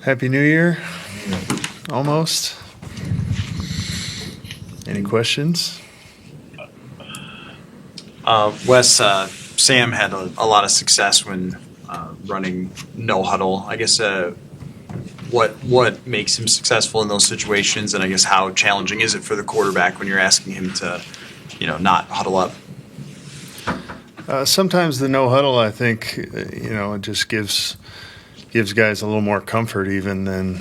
Happy New Year. Almost. Any questions? Wes, Sam had a lot of success when running no huddle. I guess what makes him successful in those situations, and I guess how challenging is it for the quarterback when you're asking him to, not huddle up? Sometimes the no huddle, I think, it just gives guys a little more comfort even than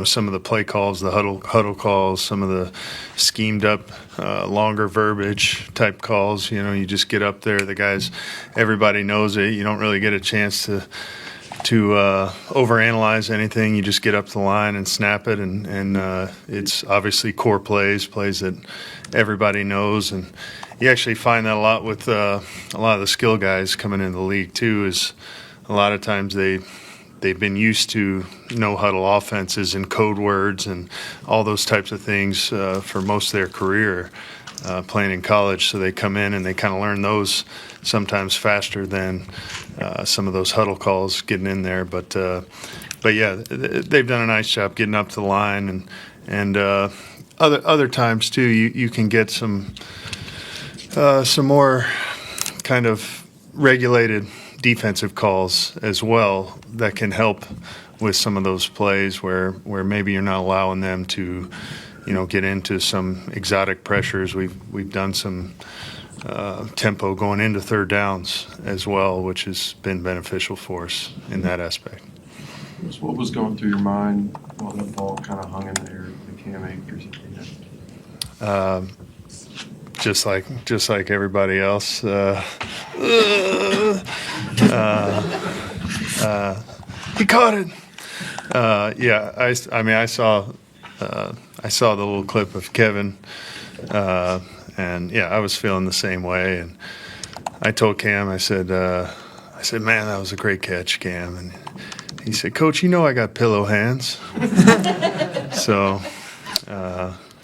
some of the play calls, the huddle calls, some of the schemed up longer verbiage type calls. You just get up there, the guys, everybody knows it. You don't really get a chance to overanalyze anything. You just get up the line and snap it, and it's obviously core plays that everybody knows. And you actually find that a lot with a lot of the skill guys coming into the league too. Is a lot of times they've been used to no huddle offenses and code words and all those types of things for most of their career playing in college. So they come in and they kind of learn those sometimes faster than some of those huddle calls getting in there. But yeah, they've done a nice job getting up to the line, and other times too you can get some more kind of regulated defensive calls as well that can help with some of those plays where maybe you're not allowing them to get into some exotic pressures. We've done some tempo going into third downs as well, which has been beneficial for us in that aspect. What was going through your mind while that ball kind of hung in the air, the Cam Akers? Just like everybody else. He caught it. Yeah, I saw the little clip of Kevin, and yeah, I was feeling the same way. And I told Cam, I said, man, that was a great catch, Cam. And he said, Coach, I got pillow hands. So.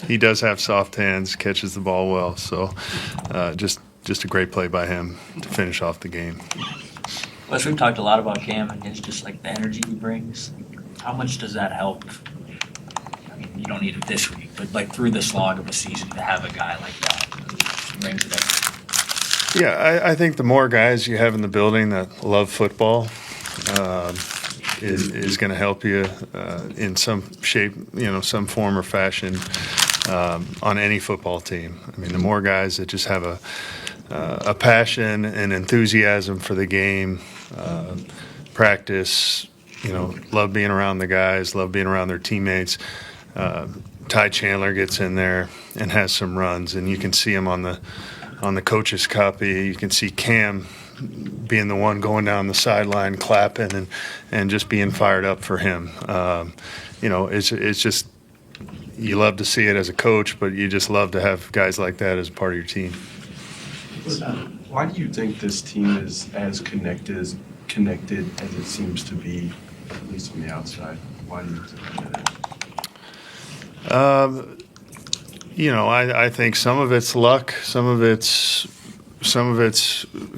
He does have soft hands, catches the ball well. So just a great play by him to finish off the game. Wes, we've talked a lot about Cam and just like the energy he brings. How much does that help? I mean, you don't need it this week, but like through the slog of a season to have a guy like that who brings it up. Yeah, I think the more guys you have in the building that love football is going to help you in some shape, some form or fashion. On any football team. I mean, the more guys that just have a passion and enthusiasm for the game, practice, love being around the guys, love being around their teammates. Ty Chandler gets in there and has some runs, and you can see him on the coach's copy. You can see Cam being the one going down the sideline, clapping and just being fired up for him. It's just. You love to see it as a coach, but you just love to have guys like that as part of your team. Why do you think this team is as connected as it seems to be, at least from the outside? Why do you think that? I think some of it's luck, some of it's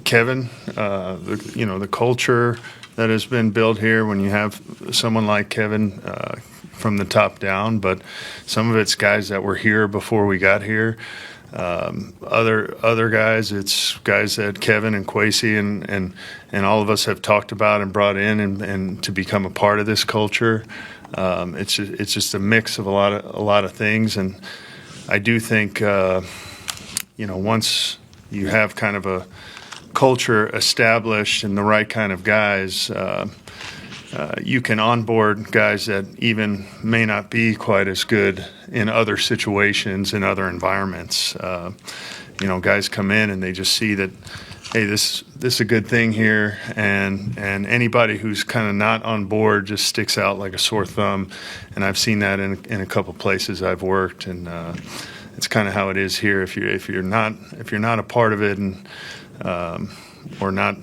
Kevin. The culture that has been built here when you have someone like Kevin. From the top down, but some of it's guys that were here before we got here. Other guys, it's guys that Kevin and Kwesi and all of us have talked about and brought in and to become a part of this culture. It's just a mix of a lot of things, and I do think once you have kind of a culture established and the right kind of guys. You can onboard guys that even may not be quite as good in other situations, in other environments. Guys come in and they just see that, hey, this is a good thing here, and anybody who's kind of not on board just sticks out like a sore thumb. And I've seen that in a couple places I've worked, and it's kind of how it is here. If you're not a part of it, and or not.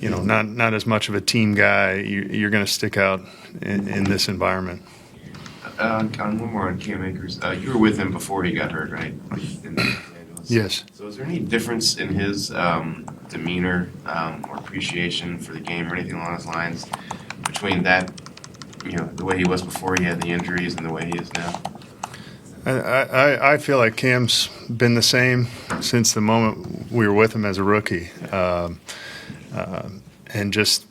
Not as much of a team guy, you're going to stick out in this environment. One more on Cam Akers. You were with him before he got hurt, right? Yes. So is there any difference in his demeanor or appreciation for the game or anything along those lines between that, the way he was before he had the injuries and the way he is now? I feel like Cam's been the same since the moment we were with him as a rookie, and just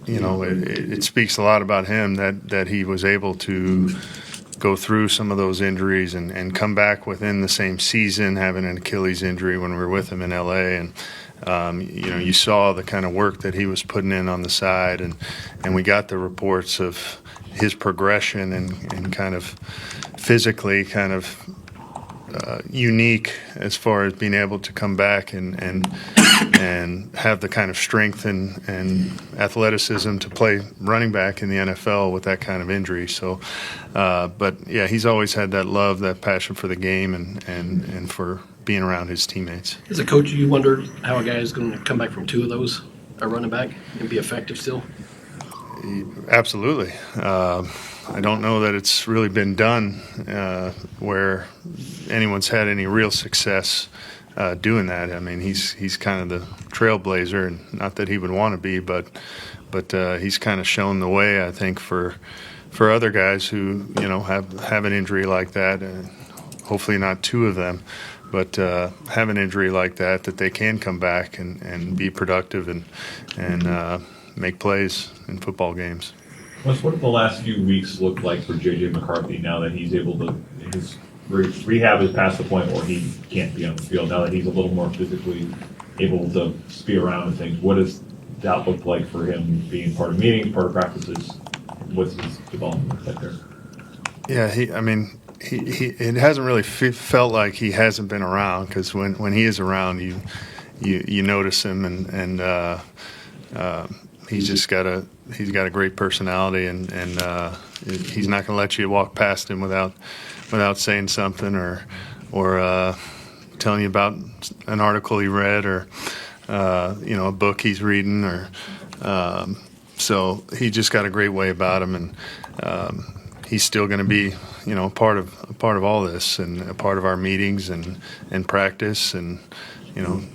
it speaks a lot about him that he was able to go through some of those injuries and come back within the same season, having an Achilles injury when we were with him in LA, and you saw the kind of work that he was putting in on the side, and we got the reports of his progression and kind of physically kind of unique as far as being able to come back and have the kind of strength and athleticism to play running back in the NFL with that kind of injury. So, but yeah, he's always had that love, that passion for the game and for being around his teammates. As a coach, you wonder how a guy is going to come back from two of those, a running back, and be effective still? Absolutely. I don't know that it's really been done where anyone's had any real success doing that. I mean, he's kind of the trailblazer, and not that he would want to be, but he's kind of shown the way, I think, for other guys who have an injury like that. Hopefully, not two of them, but have an injury like that they can come back and be productive and make plays in football games. Wes, what have the last few weeks looked like for J.J. McCarthy now that he's able to, his rehab is past the point where he can't be on the field, now that he's a little more physically able to be around and things? What does that look like for him being part of meetings, part of practices? What's his development like there? Yeah, it hasn't really felt like he hasn't been around, because when he is around, you notice him, and he's got a great personality, and he's not going to let you walk past him without saying something or telling you about an article he read or a book he's reading, or so he just got a great way about him, and he's still going to be a part of all this and a part of our meetings and practice, and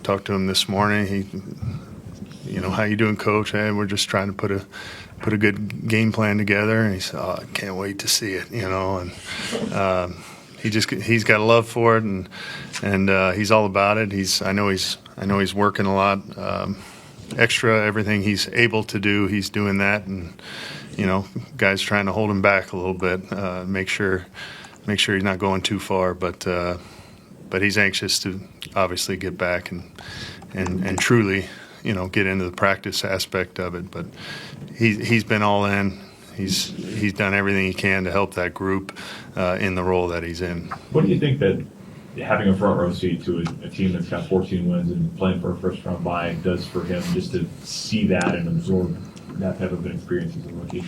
talked to him this morning. How you doing, Coach? Hey, we're just trying to put a good game plan together. And he said, "Oh, I can't wait to see it." And he's got a love for it, and he's all about it. I know he's working a lot extra. Everything he's able to do, he's doing that, and guys trying to hold him back a little bit, make sure he's not going too far. But he's anxious to obviously get back and truly. Get into the practice aspect of it, but he's been all in. He's done everything he can to help that group in the role that he's in. What do you think that having a front row seat to a team that's got 14 wins and playing for a first round bye does for him, just to see that and absorb that type of an experience as a rookie?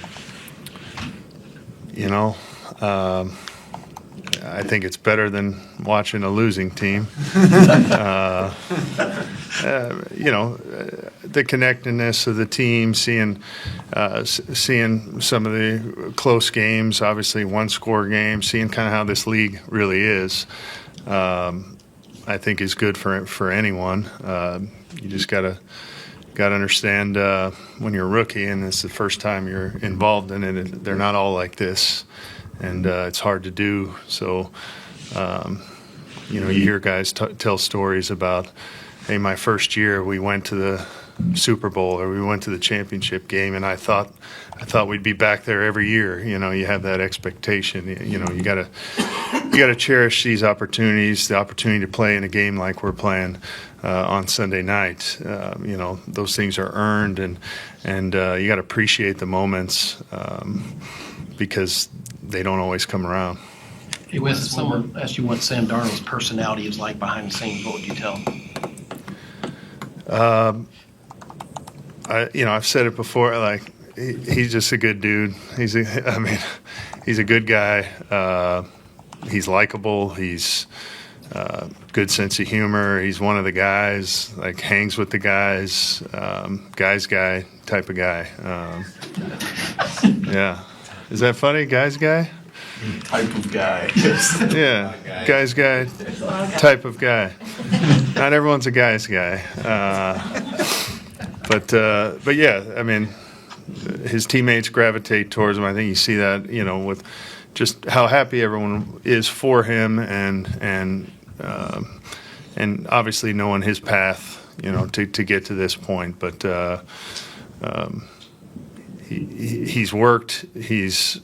I think it's better than watching a losing team. The connectedness of the team, seeing some of the close games, obviously one-score games, seeing kind of how this league really is, I think is good for anyone. You just gotta understand when you're a rookie and it's the first time you're involved in it. They're not all like this. And it's hard to do. So, you hear guys tell stories about, hey, my first year we went to the Super Bowl or we went to the championship game, and I thought we'd be back there every year. You have that expectation. You gotta cherish these opportunities, the opportunity to play in a game like we're playing on Sunday night. Those things are earned, and you got to appreciate the moments because they don't always come around. Hey, Wes, if someone asked you what Sam Darnold's personality is like behind the scenes, what would you tell them? I've said it before. Like, he's just a good dude. He's a good guy. He's likable. He's good sense of humor. He's one of the guys. Like, hangs with the guys. Guy type of guy. Yeah. Is that funny? Guy's guy? Type of guy. Yeah. Guy's guy. Type of guy. Not everyone's a guy's guy. But yeah, his teammates gravitate towards him. I think you see that, with just how happy everyone is for him, and obviously knowing his path, to get to this point. But he's worked. He's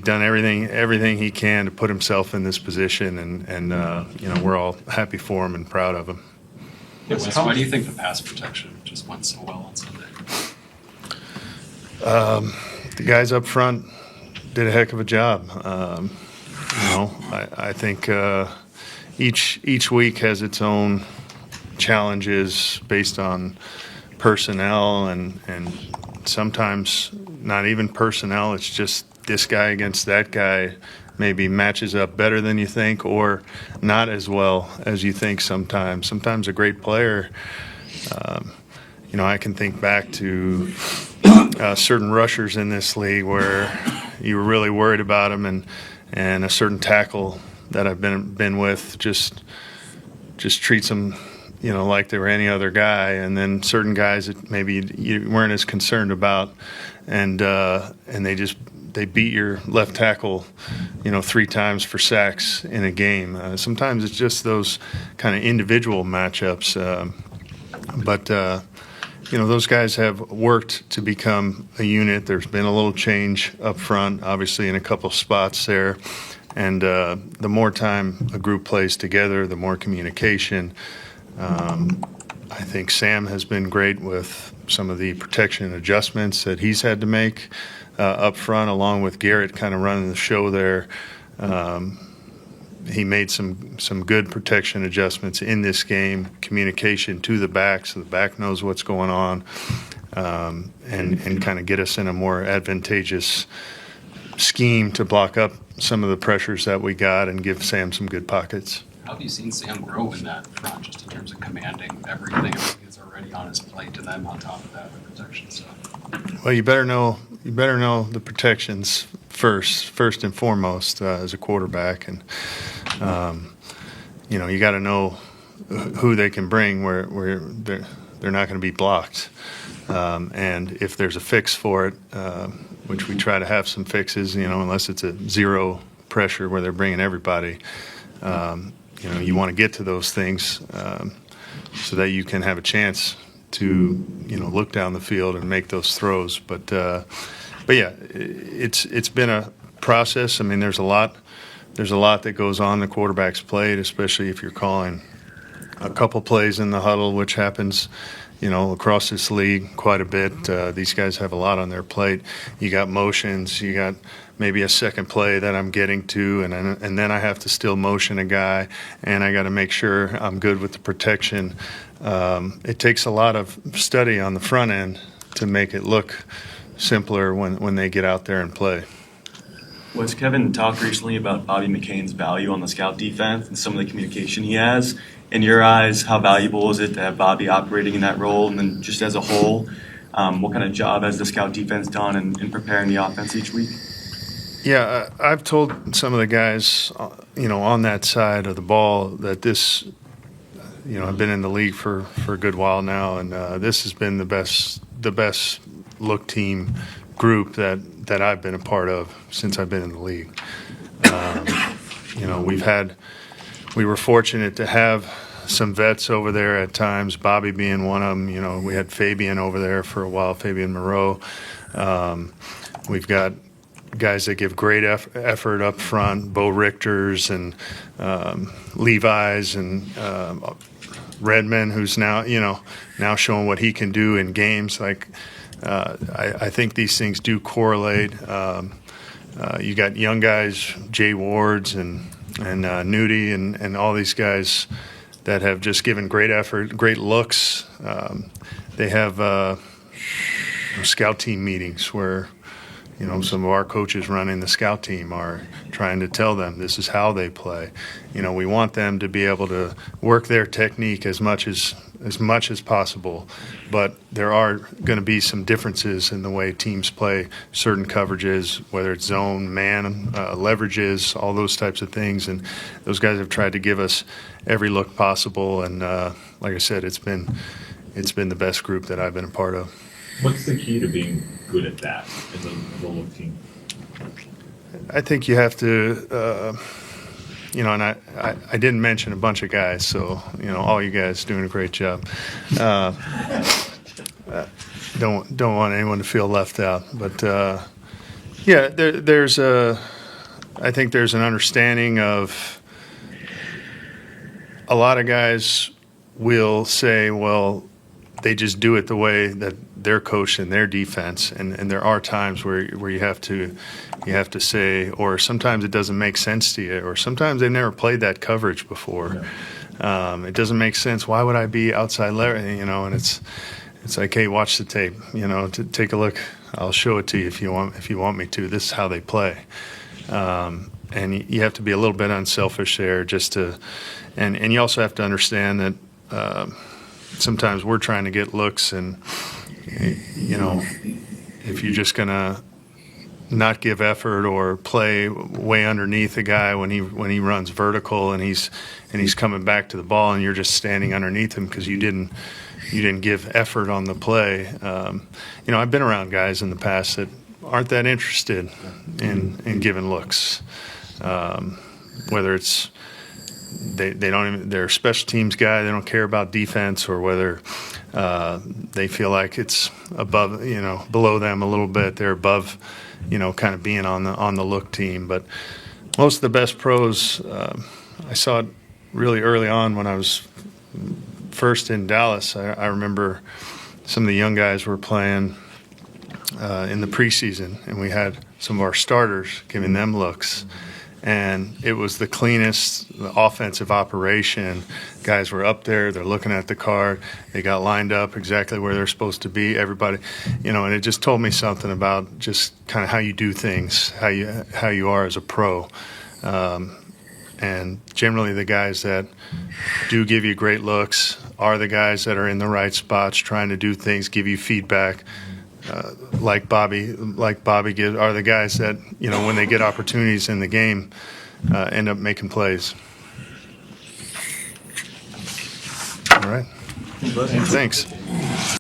done everything he can to put himself in this position, and we're all happy for him and proud of him. Yeah, Wes, why do you think the pass protection just went so well on Sunday? The guys up front did a heck of a job. I think each week has its own challenges based on personnel, and sometimes not even personnel. It's just this guy against that guy maybe matches up better than you think, or not as well as you think sometimes. Sometimes a great player, I can think back to certain rushers in this league where you were really worried about them, and a certain tackle that I've been with just treats them, like they were any other guy, and then certain guys that maybe you weren't as concerned about, and they beat your left tackle, 3 times for sacks in a game. Sometimes it's just those kind of individual matchups, but those guys have worked to become a unit. There's been a little change up front, obviously, in a couple of spots there. And the more time a group plays together, the more communication. I think Sam has been great with some of the protection adjustments that he's had to make up front, along with Garrett kind of running the show there. He made some good protection adjustments in this game, communication to the back so the back knows what's going on, and kind of get us in a more advantageous scheme to block up some of the pressures that we got and give Sam some good pockets. How have you seen Sam grow in that front, just in terms of commanding everything that's already on his plate, and then on top of that, the protection stuff? Well, you better know the protections first and foremost as a quarterback, and you got to know who they can bring where they're not going to be blocked, and if there's a fix for it, which we try to have some fixes, unless it's a zero pressure where they're bringing everybody. You want to get to those things so that you can have a chance to look down the field and make those throws. But yeah, it's been a process. I mean, there's a lot that goes on the quarterback's plate, especially if you're calling a couple plays in the huddle, which happens across this league quite a bit. These guys have a lot on their plate. You got motions, you got maybe a second play that I'm getting to, and then I have to still motion a guy, and I got to make sure I'm good with the protection. It takes a lot of study on the front end to make it look simpler when they get out there and play. Was Kevin talked recently about Bobby McCain's value on the scout defense and some of the communication he has? In your eyes, how valuable is it to have Bobby operating in that role? And then just as a whole, what kind of job has the scout defense done in preparing the offense each week? Yeah, I've told some of the guys, on that side of the ball that this, I've been in the league for a good while now, and this has been the best look team group that I've been a part of since I've been in the league. We were fortunate to have some vets over there at times, Bobby being one of them. We had Fabian over there for a while, Fabian Moreau. We've got guys that give great effort up front, Bo Richter's and Levi's and Redmond, who's now showing what he can do in games. Like I think these things do correlate. You got young guys, Jay Wards and Nudie and all these guys that have just given great effort, great looks. They have scout team meetings where some of our coaches running the scout team are trying to tell them this is how they play. We want them to be able to work their technique as much as possible, but there are going to be some differences in the way teams play certain coverages, whether it's zone, man, leverages, all those types of things. And those guys have tried to give us every look possible. And like I said, it's been the best group that I've been a part of. What's the key to being good at that as a look team? I think you have to, and I didn't mention a bunch of guys, so, all you guys doing a great job. Don't want anyone to feel left out. But, I think there's an understanding of a lot of guys will say, well, they just do it the way that they're coached in their defense, and there are times where you have to say, or sometimes it doesn't make sense to you, or sometimes they've never played that coverage before. It doesn't make sense. Why would I be outside Larry? And it's like, hey, watch the tape. To take a look. I'll show it to you if you want me to. This is how they play. And you have to be a little bit unselfish there, and you also have to understand that sometimes we're trying to get looks, and if you're just gonna not give effort or play way underneath a guy when he runs vertical and he's coming back to the ball, and you're just standing underneath him because you didn't give effort on the play. I've been around guys in the past that aren't that interested in giving looks. Whether it's they don't even, they're a special teams guy, they don't care about defense, or whether they feel like it's above, below them a little bit. They're above, kind of being on the look team. But most of the best pros, I saw it really early on when I was first in Dallas. I remember some of the young guys were playing in the preseason, and we had some of our starters giving them looks. And it was the cleanest offensive operation. Guys were up there, they're looking at the card, they got lined up exactly where they're supposed to be, everybody, and it just told me something about just kind of how you do things, how you are as a pro. And generally the guys that do give you great looks are the guys that are in the right spots, trying to do things, give you feedback. Like Bobby gives, are the guys that, when they get opportunities in the game, end up making plays. All right. Thanks.